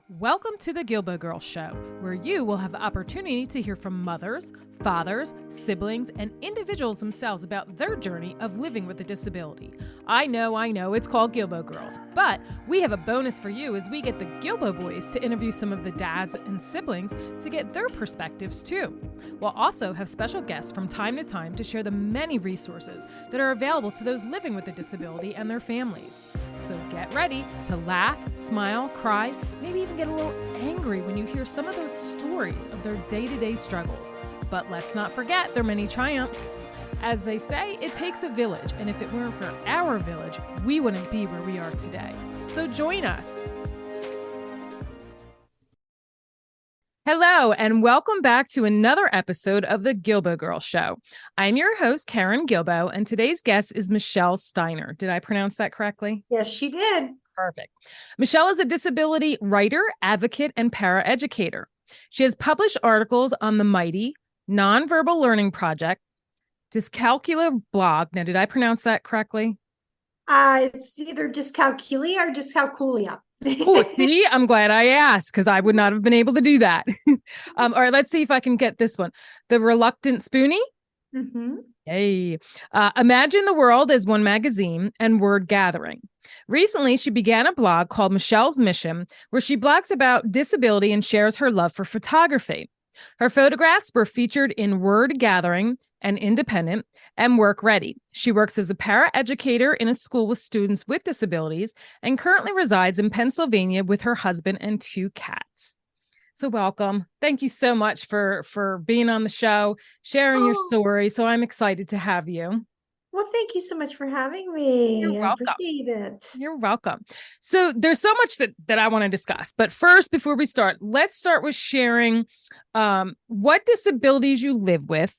Welcome to the Gilbo Girls Show, where you will have the opportunity to hear from mothers, fathers, siblings, and individuals themselves about their journey of living with a disability. I know, it's called Gilbo Girls, but we have a bonus for you as we get the Gilbo boys to interview some of the dads and siblings to get their perspectives too. We'll also have special guests from time to time to share the many resources that are available to those living with a disability and their families. So get ready to laugh, smile, cry, maybe even get a little angry when you hear some of those stories of their day-to-day struggles. But let's not forget their many triumphs. As they say, it takes a village, and if it weren't for our village, we wouldn't be where we are today. So join us. Hello, and welcome back to another episode of the Gilbo Girls Show. I'm your host, Karen Gilbo, and today's guest is Michelle Steiner. Did I pronounce that correctly? Yes, you did. Perfect. Michelle is a disability writer, advocate, and paraeducator. She has published articles on the Mighty, Nonverbal Learning Project, Dyscalculia blog. Now, did I pronounce that correctly? It's either dyscalculia or dyscalculia. Oh, see, I'm glad I asked because I would not have been able to do that. All right, let's see if I can get this one. The Reluctant Spoonie. Mm-hmm. Yay. Imagine the World as One Magazine and Word Gathering. Recently, she began a blog called Michelle's Mission, where she blogs about disability and shares her love for photography. Her photographs were featured in Word Gathering and Independent and Work Ready. She works as a paraeducator in a school with students with disabilities and currently resides in Pennsylvania with her husband and 2 cats. So welcome. Thank you so much for being on the show, sharing your story. So I'm excited to have you. Well, thank you so much for having me. You're welcome. I appreciate it. You're welcome. So there's so much that I want to discuss. But first, before we start, let's start with sharing what disabilities you live with.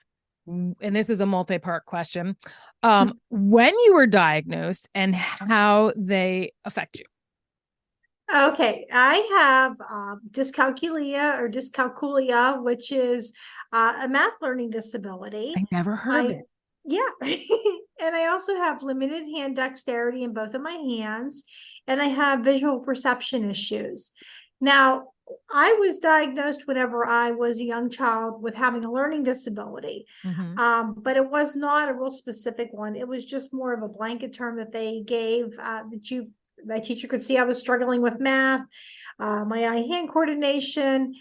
And this is a multi-part question. When you were diagnosed and how they affect you. Okay, I have dyscalculia or dyscalculia, which is a math learning disability. I never heard of it. Yeah. And I also have limited hand dexterity in both of my hands, and I have visual perception issues. Now, I was diagnosed whenever I was a young child with having a learning disability, but it was not a real specific one. It was just more of a blanket term that they gave my teacher could see I was struggling with math, my eye-hand coordination,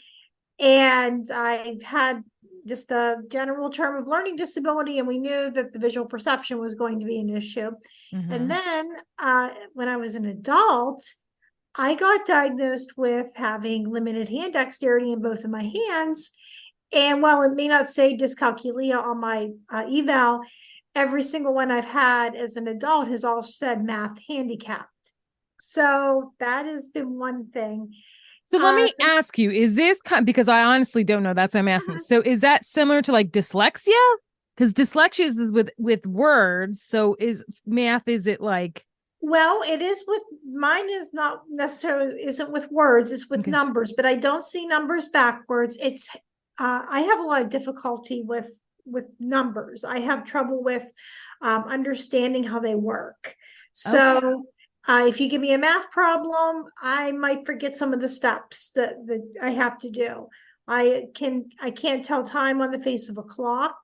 and I've had just a general term of learning disability, and we knew that the visual perception was going to be an issue. And then when I was an adult, I got diagnosed with having limited hand dexterity in both of my hands. And while it may not say dyscalculia on my eval, every single one I've had as an adult has all said math handicapped. So that has been one thing. So let me ask you, is this because I honestly don't know. That's why I'm asking. So is that similar to like dyslexia? Because dyslexia is with words. So is math, is it like? Well, it is with mine is not necessarily isn't with words, it's with numbers, but I don't see numbers backwards. It's I have a lot of difficulty with numbers. I have trouble with understanding how they work. So if you give me a math problem, I might forget some of the steps that I have to do. I can't tell time on the face of a clock.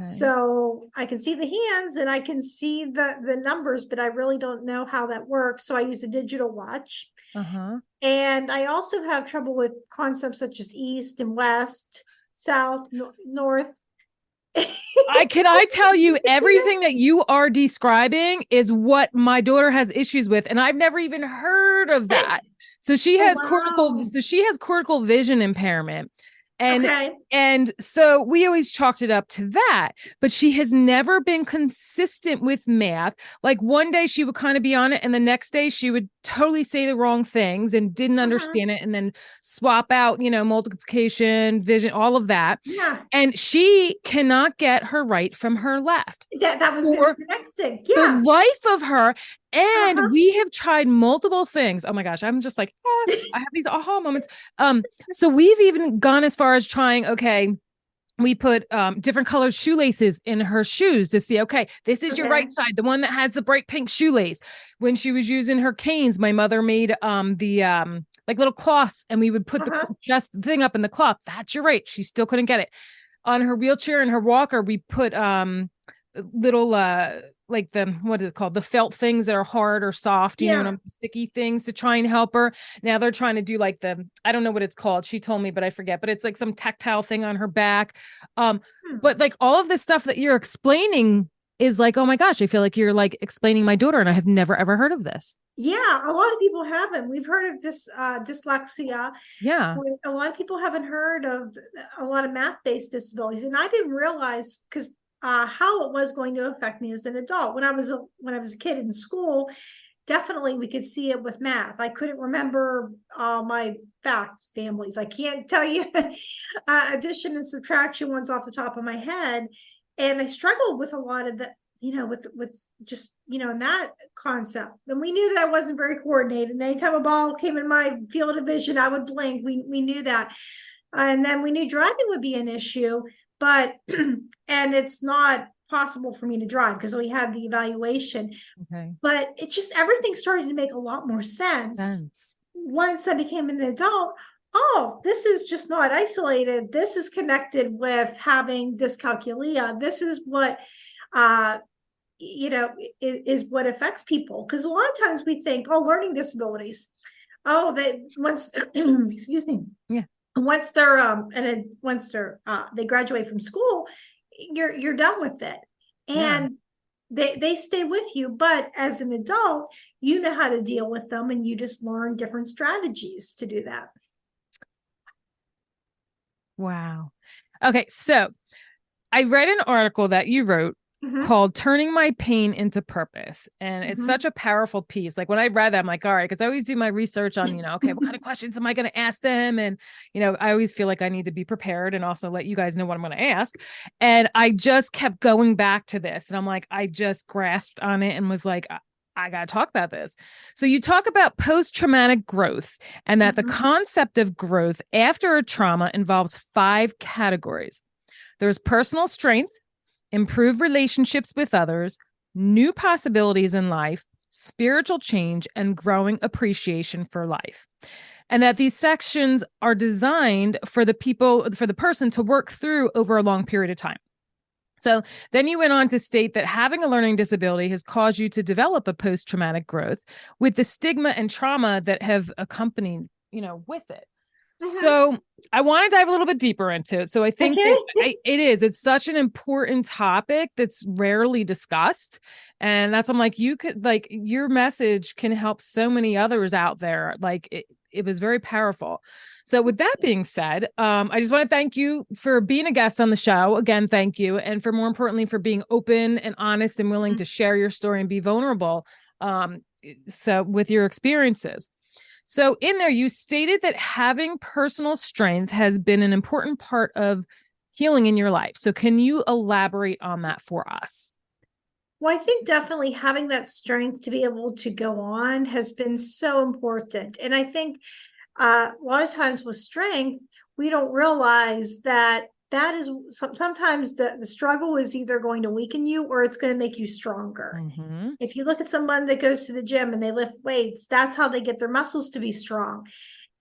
So I can see the hands and I can see the numbers, but I really don't know how that works. So I use a digital watch. And I also have trouble with concepts such as east and west, south, north. I tell you, everything that you are describing is what my daughter has issues with, and I've never even heard of that. So she has cortical vision impairment. And so we always chalked it up to that, but she has never been consistent with math. Like one day she would kind of be on it, and the next day she would totally say the wrong things and didn't understand it, and then swap out, multiplication, vision, all of that. Yeah. And she cannot get her right from her left. That was the next thing. Yeah. The life of her. And we have tried multiple things. Oh my gosh, I'm just like, I have these aha moments. So we've even gone as far as trying, we put different colored shoelaces in her shoes to see, okay, this is your Okay. right side, the one that has the bright pink shoelace. When she was using her canes, my mother made the like little cloths, and we would put Uh-huh. just the thing up in the cloth. That's your right. She still couldn't get it. On her wheelchair and her walker, we put little like the, what is it called, the felt things that are hard or soft, you Yeah. know, sticky things to try and help her. Now they're trying to do like the, I don't know what it's called, she told me but I forget, but it's like some tactile thing on her back. Hmm. But like all of this stuff that you're explaining is like, oh my gosh, I feel like you're like explaining my daughter, and I have never ever heard of this. Yeah, a lot of people haven't. We've heard of this dyslexia. Yeah. A lot of people haven't heard of a lot of math-based disabilities, and I didn't realize because how it was going to affect me as an adult. When I was a kid in school, definitely we could see it with math. I couldn't remember my fact families. I can't tell you addition and subtraction ones off the top of my head, and I struggled with a lot of the with just in that concept. And we knew that I wasn't very coordinated. And anytime a ball came in my field of vision, I would blink. We knew that. And then we knew driving would be an issue, but and it's not possible for me to drive because we had the evaluation. Okay. But it just everything started to make a lot more sense Sense. once I became an adult. Oh, this is just not isolated. This is connected with having dyscalculia. This is what uh is what affects people, because a lot of times we think, oh, learning disabilities, oh, they once excuse me, Yeah. once they're once they're they graduate from school, you're done with it, Yeah. and they stay with you, but as an adult you know how to deal with them, and you just learn different strategies to do that. Wow. Okay, so I read an article that you wrote Mm-hmm. called Turning My Pain into Purpose. And it's Mm-hmm. such a powerful piece. Like when I read that, I'm like, all right, because I always do my research on, okay, what kind of questions am I going to ask them? And, I always feel like I need to be prepared and also let you guys know what I'm going to ask. And I just kept going back to this. And I'm like, I just grasped on it and was like, I got to talk about this. So you talk about post-traumatic growth, and that the Mm-hmm. concept of growth after a trauma involves 5 categories. There's personal strength, improve relationships with others, new possibilities in life, spiritual change, and growing appreciation for life. And that these sections are designed for the person to work through over a long period of time. So then you went on to state that having a learning disability has caused you to develop a post-traumatic growth with the stigma and trauma that have accompanied, with it. Mm-hmm. So I want to dive a little bit deeper into it. So I think Okay. that it's such an important topic that's rarely discussed. And that's, I'm like, you could, like, your message can help so many others out there. Like it was very powerful. So with that being said, I just want to thank you for being a guest on the show. Again, thank you. And for more importantly, for being open and honest and willing to share your story and be vulnerable. So with your experiences. So in there, you stated that having personal strength has been an important part of healing in your life. So can you elaborate on that for us? Well, I think definitely having that strength to be able to go on has been so important. And I think a lot of times with strength, we don't realize that that is sometimes the struggle is either going to weaken you or it's going to make you stronger. Mm-hmm. If you look at someone that goes to the gym and they lift weights, that's how they get their muscles to be strong.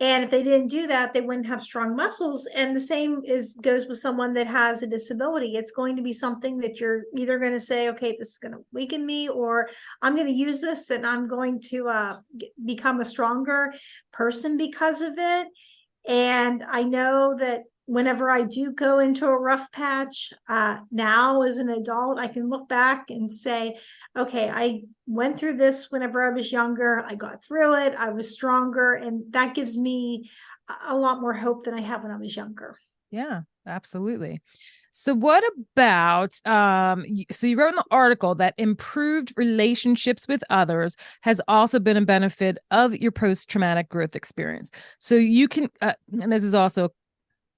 And if they didn't do that, they wouldn't have strong muscles. And the same goes with someone that has a disability. It's going to be something that you're either going to say, okay, this is going to weaken me, or I'm going to use this and I'm going to become a stronger person because of it. And I know that whenever I do go into a rough patch, now as an adult, I can look back and say, okay, I went through this whenever I was younger. I got through it. I was stronger. And that gives me a lot more hope than I had when I was younger. Yeah, absolutely. So what about, so you wrote in the article that improved relationships with others has also been a benefit of your post-traumatic growth experience. So you can, and this is also a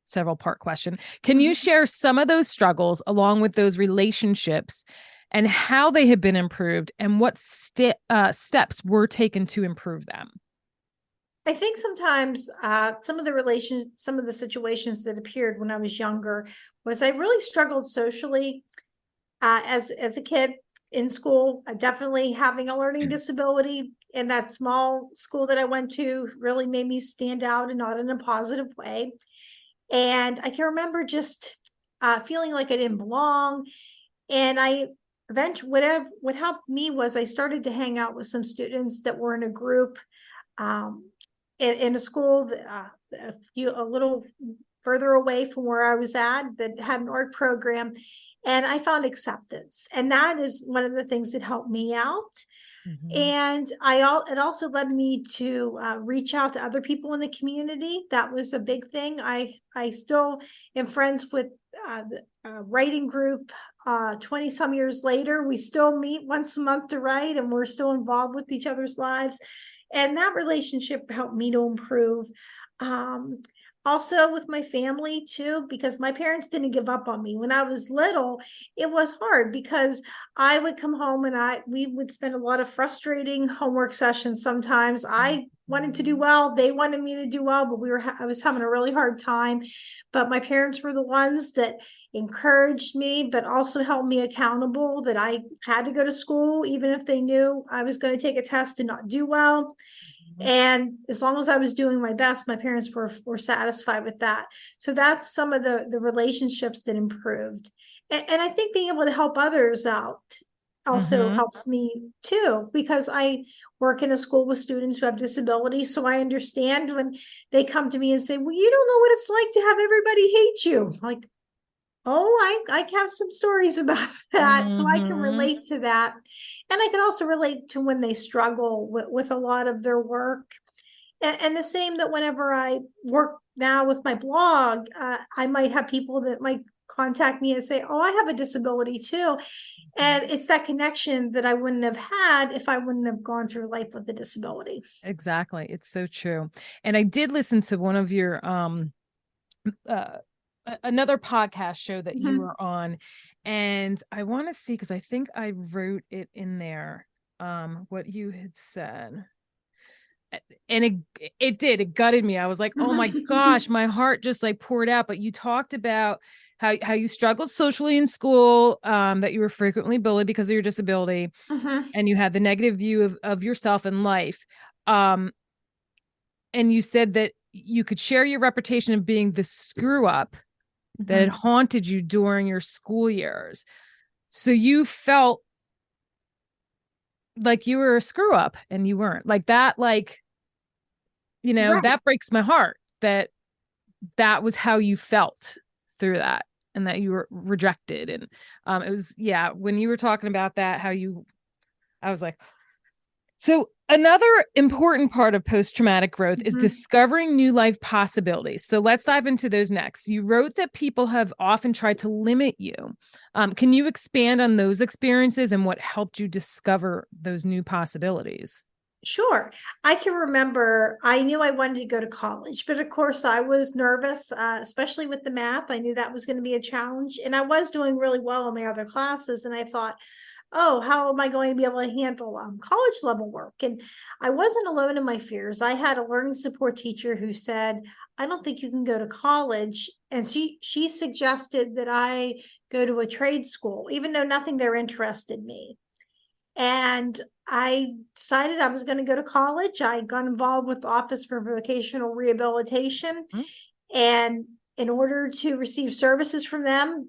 several part question. Can you share some of those struggles along with those relationships and how they have been improved and what steps were taken to improve them? I think sometimes some of the situations that appeared when I was younger was I really struggled socially as a kid in school. Definitely having a learning disability in that small school that I went to really made me stand out and not in a positive way. And I can remember just feeling like I didn't belong. And I eventually, what helped me was I started to hang out with some students that were in a group um, in a school a little further away from where I was at that had an art program, and I found acceptance, and that is one of the things that helped me out. Mhm. And it also led me to reach out to other people in the community. That was a big thing. I still am friends with the writing group. 20 some years later, we still meet once a month to write, and we're still involved with each other's lives. And that relationship helped me to improve. Um, Also with my family too, because my parents didn't give up on me when I was little. It was hard because I would come home and we would spend a lot of frustrating homework sessions. Sometimes I wanted to do Mhm. well, they wanted me to do well, but I was having a really hard time. But my parents were the ones that encouraged me, but also held me accountable that I had to go to school, even if they knew I was going to take a test and not do well. Mhm. And as long as I was doing my best, my parents were satisfied with that. So that's some of the relationships that improved. And I think being able to help others out also Mhm. helps me too, because I work in a school with students who have disabilities. So I understand when they come to me and say, well, you don't know what it's like to have everybody hate you. Like, oh, I have some stories about that, so I can Mhm. relate to that. And I can also relate to when they struggle with a lot of their work. And the same that whenever I work now with my blog, I might have people that might contact me and say, oh, I have a disability too. And it's that connection that I wouldn't have had if I wouldn't have gone through life with a disability. Exactly. It's so true. And I did listen to one of your uh another podcast show that you Mhm. were on, and I want to see because I think I wrote it in there what you had said. And it gutted me. I was like, "Oh my gosh, my heart just like poured out." But you talked about how you struggled socially in school, that you were frequently bullied because of your disability, Mhm. and you had the negative view of yourself and life. Um, and you said that you could share your reputation of being the screw up that had Mhm. haunted you during your school years. So you felt like you were a screw up and you weren't. Like that, like, Right. that breaks my heart that that was how you felt through that and that you were rejected. And it was, yeah, when you were talking about that, how you, I was like, so, another important part of post traumatic growth is Mhm. discovering new life possibilities. So, let's dive into those next. You wrote that people have often tried to limit you. Can you expand on those experiences and what helped you discover those new possibilities? Sure. I can remember I knew I wanted to go to college, but of course I was nervous, especially with the math. I knew that was going to be a challenge. And I was doing really well in my other classes. And I thought, oh, how am I going to be able to handle college level work? And I wasn't alone in my fears. I had a learning support teacher who said, I don't think you can go to college. And she suggested that I go to a trade school, even though nothing there interested me. And I decided I was going to go to college. I got involved with the Office for Vocational Rehabilitation. And in order to receive services from them,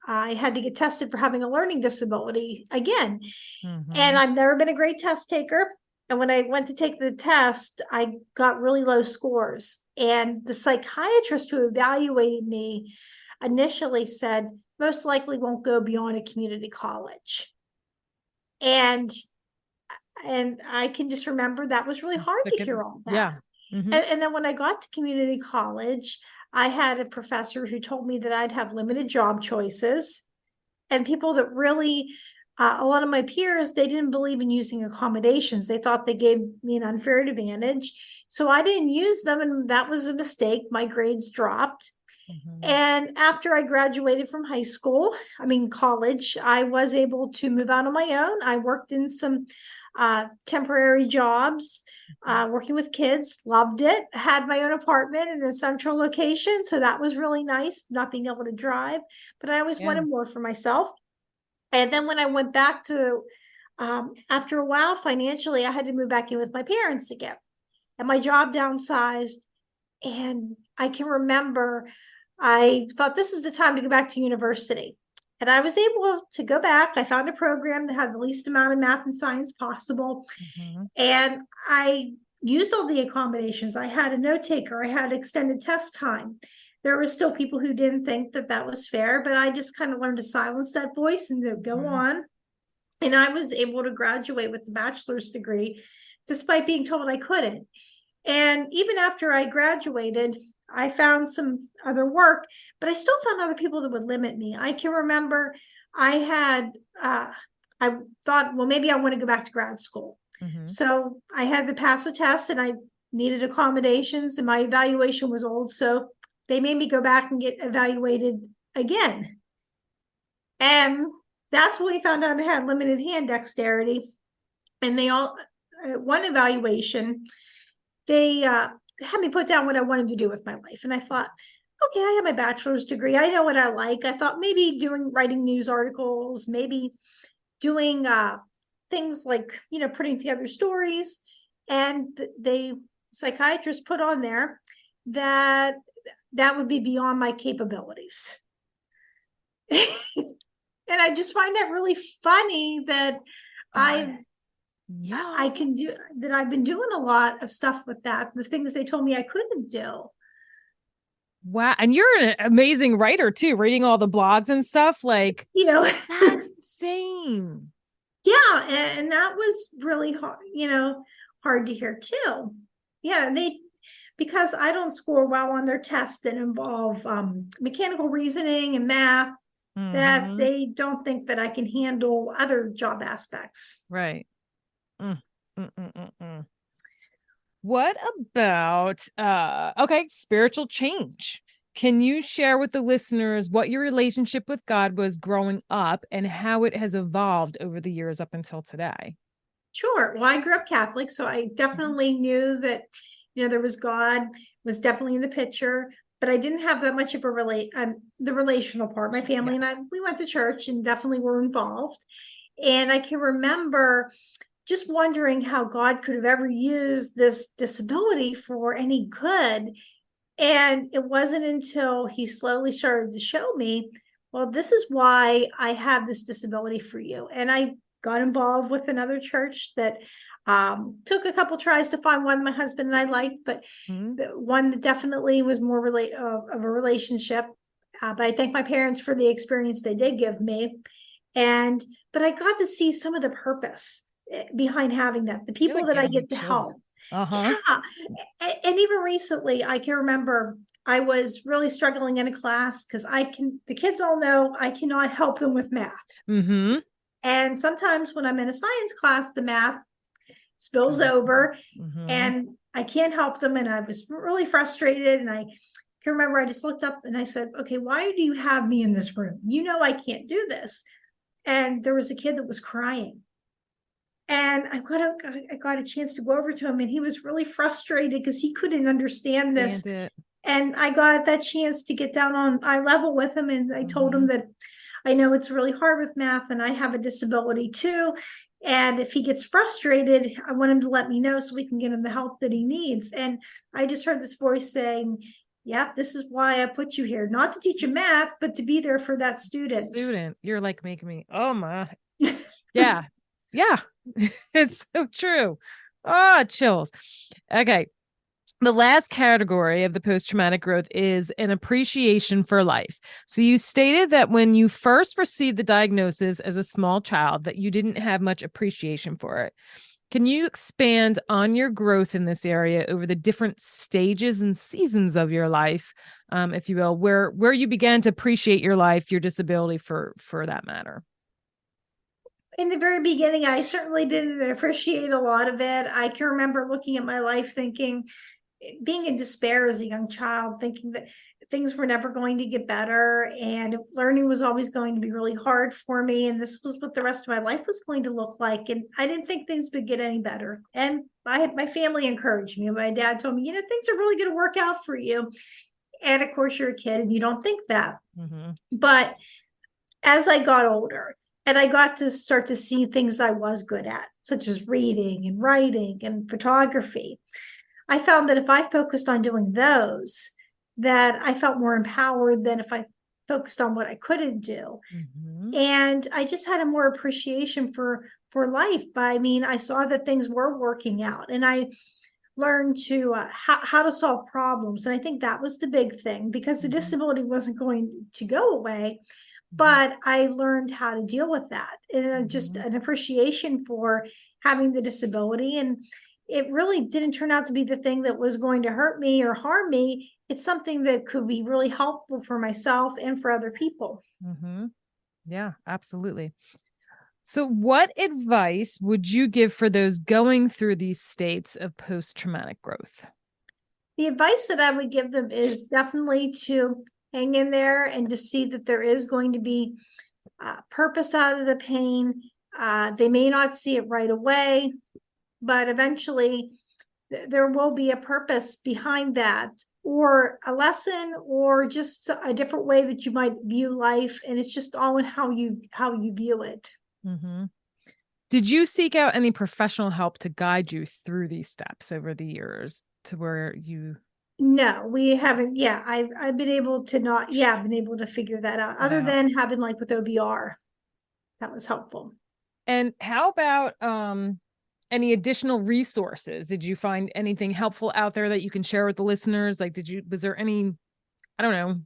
I had to get tested for having a learning disability again. And Mm-hmm. I've never been a great test taker. And when I went to take the test, I got really low scores. And the psychiatrist who evaluated me initially said, most likely won't go beyond a community college. And I can just remember that was really hard to hear all that. Yeah. Mm-hmm. And then when I got to community college, I had a professor who told me that I'd have limited job choices, and people that really, a lot of my peers, they didn't believe in using accommodations. They thought they gave me an unfair advantage. So I didn't use them, and that was a mistake. My grades dropped. Mm-hmm. And after I graduated from college, I was able to move out on my own. I worked in some temporary jobs, working with kids, loved it, had my own apartment in a central location. So that was really nice, not being able to drive, but I always Yeah. wanted more for myself. And then when I went back to, after a while, financially, I had to move back in with my parents again. And my job downsized. And I can remember I thought this is the time to go back to university. And I was able to go back. I found a program that had the least amount of math and science possible. Mm-hmm. And I used all the accommodations. I had a note taker, I had extended test time. There were still people who didn't think that that was fair, but I just kind of learned to silence that voice and to go Mm-hmm. on. And I was able to graduate with a bachelor's degree despite being told I couldn't. And even after I graduated, I found some other work, but I still found other people that would limit me. I can remember I thought, well, maybe I want to go back to grad school. Mm-hmm. So I had to pass a test and I needed accommodations and my evaluation was old. So they made me go back and get evaluated again. And that's when we found out I had limited hand dexterity. And they all, one evaluation, they had me put down what I wanted to do with my life. And I thought, okay, I have my bachelor's degree. I know what I like. I thought maybe writing news articles, maybe doing things like, putting together stories. And the psychiatrist put on there that that would be beyond my capabilities. And I just find that really funny that I can do that. I've been doing a lot of stuff with that. The things they told me I couldn't do. Wow. And you're an amazing writer too, reading all the blogs and stuff. Like, that's insane. Yeah. And that was really hard, hard to hear too. Yeah. Because I don't score well on their tests that involve mechanical reasoning and math, that they don't think that I can handle other job aspects. Right. Mm, mm, mm, mm, mm. What about spiritual change? Can you share with the listeners what your relationship with God was growing up and how it has evolved over the years up until today? Sure. Well, I grew up Catholic, so I definitely knew that, there was God, was definitely in the picture, but I didn't have that much of the relational part. My family and I, we went to church and definitely were involved. And I can remember just wondering how God could have ever used this disability for any good. And it wasn't until he slowly started to show me, well, this is why I have this disability for you. And I got involved with another church that took a couple tries to find one my husband and I liked, but one that definitely was more of a relationship. But I thank my parents for the experience they did give me. But I got to see some of the purpose behind having that, the people that I get to help. Yeah. And even recently, I can remember I was really struggling in a class because the kids all know I cannot help them with math. Mm-hmm. And sometimes when I'm in a science class, the math spills over and I can't help them. And I was really frustrated. And I can remember I just looked up and I said, okay, why do you have me in this room? I can't do this. And there was a kid that was crying. And I got a chance to go over to him, and he was really frustrated because he couldn't understand this. And I got that chance to get down on eye level with him. And I told him that I know it's really hard with math and I have a disability too. And if he gets frustrated, I want him to let me know so we can get him the help that he needs. And I just heard this voice saying, yep, this is why I put you here, not to teach you math, but to be there for that student. You're like making me, oh my. Yeah. Yeah. It's so true. Oh, chills. Okay. The last category of the post-traumatic growth is an appreciation for life. So you stated that when you first received the diagnosis as a small child, that you didn't have much appreciation for it. Can you expand on your growth in this area over the different stages and seasons of your life, if you will, where you began to appreciate your life, your disability for that matter? In the very beginning, I certainly didn't appreciate a lot of it. I can remember looking at my life thinking, being in despair as a young child, thinking that things were never going to get better, and learning was always going to be really hard for me. And this was what the rest of my life was going to look like. And I didn't think things would get any better. And I had my family encouraged me. My dad told me, things are really going to work out for you. And of course, you're a kid and you don't think that. Mm-hmm. But as I got older and I got to start to see things I was good at, such as reading and writing and photography, I found that if I focused on doing those, that I felt more empowered than if I focused on what I couldn't do. Mm-hmm. And I just had a more appreciation for life. I mean, I saw that things were working out, and I learned to how to solve problems. And I think that was the big thing, because the disability wasn't going to go away, but I learned how to deal with that, and just an appreciation for having the disability. And it really didn't turn out to be the thing that was going to hurt me or harm me. It's something that could be really helpful for myself and for other people. Mm-hmm. Yeah, absolutely. So what advice would you give for those going through these states of post-traumatic growth? The advice that I would give them is definitely to hang in there and to see that there is going to be purpose out of the pain. They may not see it right away, but eventually there will be a purpose behind that, or a lesson, or just a different way that you might view life. And it's just all in how you view it. Mm-hmm. Did you seek out any professional help to guide you through these steps over the years to where you? No, we haven't. Yeah, I've been able to figure that out. Other than having like with OBR, that was helpful. And how about any additional resources? Did you find anything helpful out there that you can share with the listeners? Like, was there any, I don't know.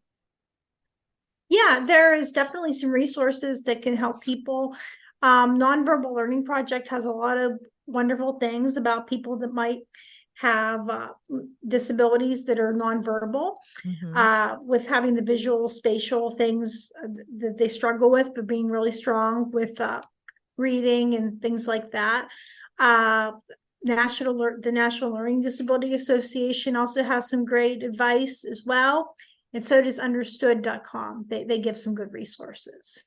Yeah, there is definitely some resources that can help people. Nonverbal Learning Project has a lot of wonderful things about people that might have disabilities that are nonverbal, with having the visual, spatial things that they struggle with, but being really strong with reading and things like that. The National Learning Disability Association also has some great advice as well. And so does understood.com. They give some good resources.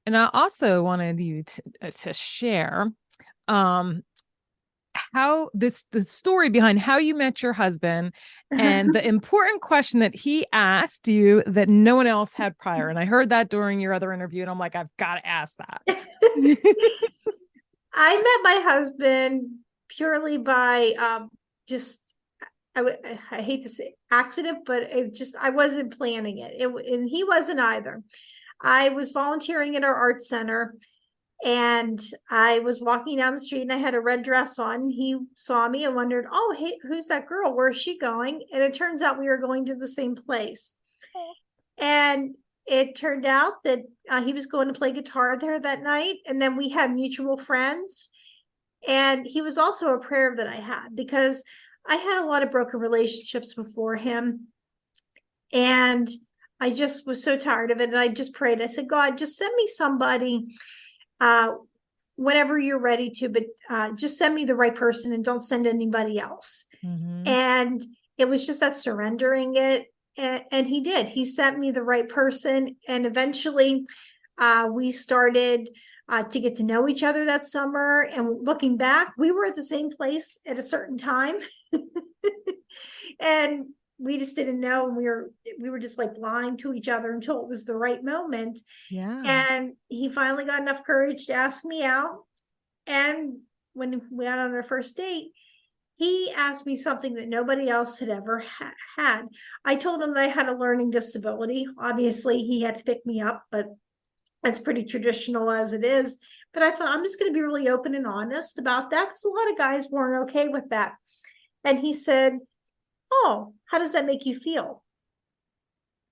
And I also wanted you to share how the story behind how you met your husband and the important question that he asked you that no one else had prior. And I heard that during your other interview, and I'm like, I've got to ask that. I met my husband purely by I hate to say accident, but I wasn't planning it. And he wasn't either. I was volunteering at our art center, and I was walking down the street, and I had a red dress on. He saw me and wondered, "Oh, hey, who's that girl? Where's she going?" And it turns out we were going to the same place. Oh. And it turned out that he was going to play guitar there that night. And then we had mutual friends. And he was also a prayer that I had, because I had a lot of broken relationships before him. And I just was so tired of it. And I just prayed. I said, God, just send me somebody whenever you're ready to, but just send me the right person and don't send anybody else. Mm-hmm. And it was just that surrendering it. And he did. He sent me the right person. And eventually we started to get to know each other that summer. And looking back, we were at the same place at a certain time. And we just didn't know. And we were just like blind to each other until it was the right moment. Yeah. And he finally got enough courage to ask me out. And when we went on our first date, he asked me something that nobody else had ever had. I told him that I had a learning disability. Obviously, he had to pick me up, but that's pretty traditional as it is. But I thought, I'm just going to be really open and honest about that, because a lot of guys weren't okay with that. And he said, "Oh, how does that make you feel?"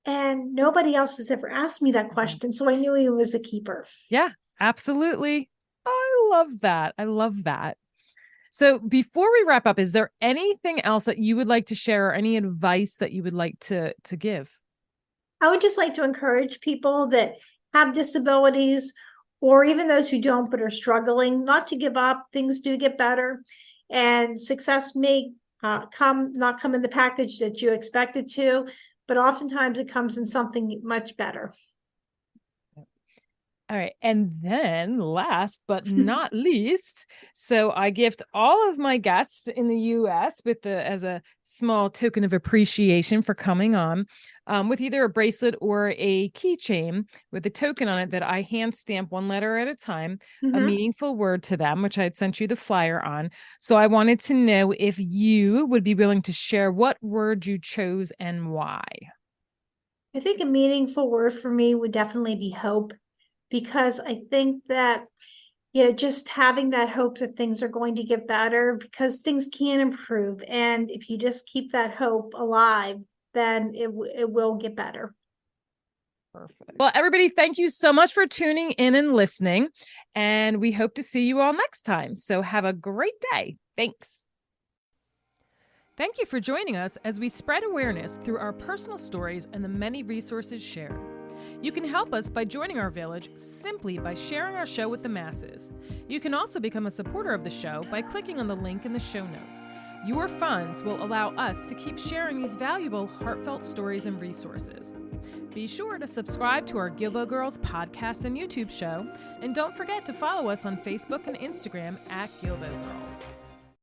And nobody else has ever asked me that question. So I knew he was a keeper. Yeah, absolutely. I love that. I love that. So before we wrap up, is there anything else that you would like to share, or any advice that you would like to give? I would just like to encourage people that have disabilities, or even those who don't but are struggling, not to give up. Things do get better, and success may not come in the package that you expected to, but oftentimes it comes in something much better. All right. And then last but not least, so I gift all of my guests in the US as a small token of appreciation for coming on with either a bracelet or a keychain with a token on it that I hand stamp one letter at a time, a meaningful word to them, which I had sent you the flyer on. So I wanted to know if you would be willing to share what word you chose and why. I think a meaningful word for me would definitely be hope, because I think that, just having that hope that things are going to get better, because things can improve. And if you just keep that hope alive, then it will get better. Perfect. Well, everybody, thank you so much for tuning in and listening. And we hope to see you all next time. So have a great day. Thanks. Thank you for joining us as we spread awareness through our personal stories and the many resources shared. You can help us by joining our village simply by sharing our show with the masses. You can also become a supporter of the show by clicking on the link in the show notes. Your funds will allow us to keep sharing these valuable, heartfelt stories and resources. Be sure to subscribe to our Gilbo Girls podcast and YouTube show, and don't forget to follow us on Facebook and Instagram at Gilbo Girls.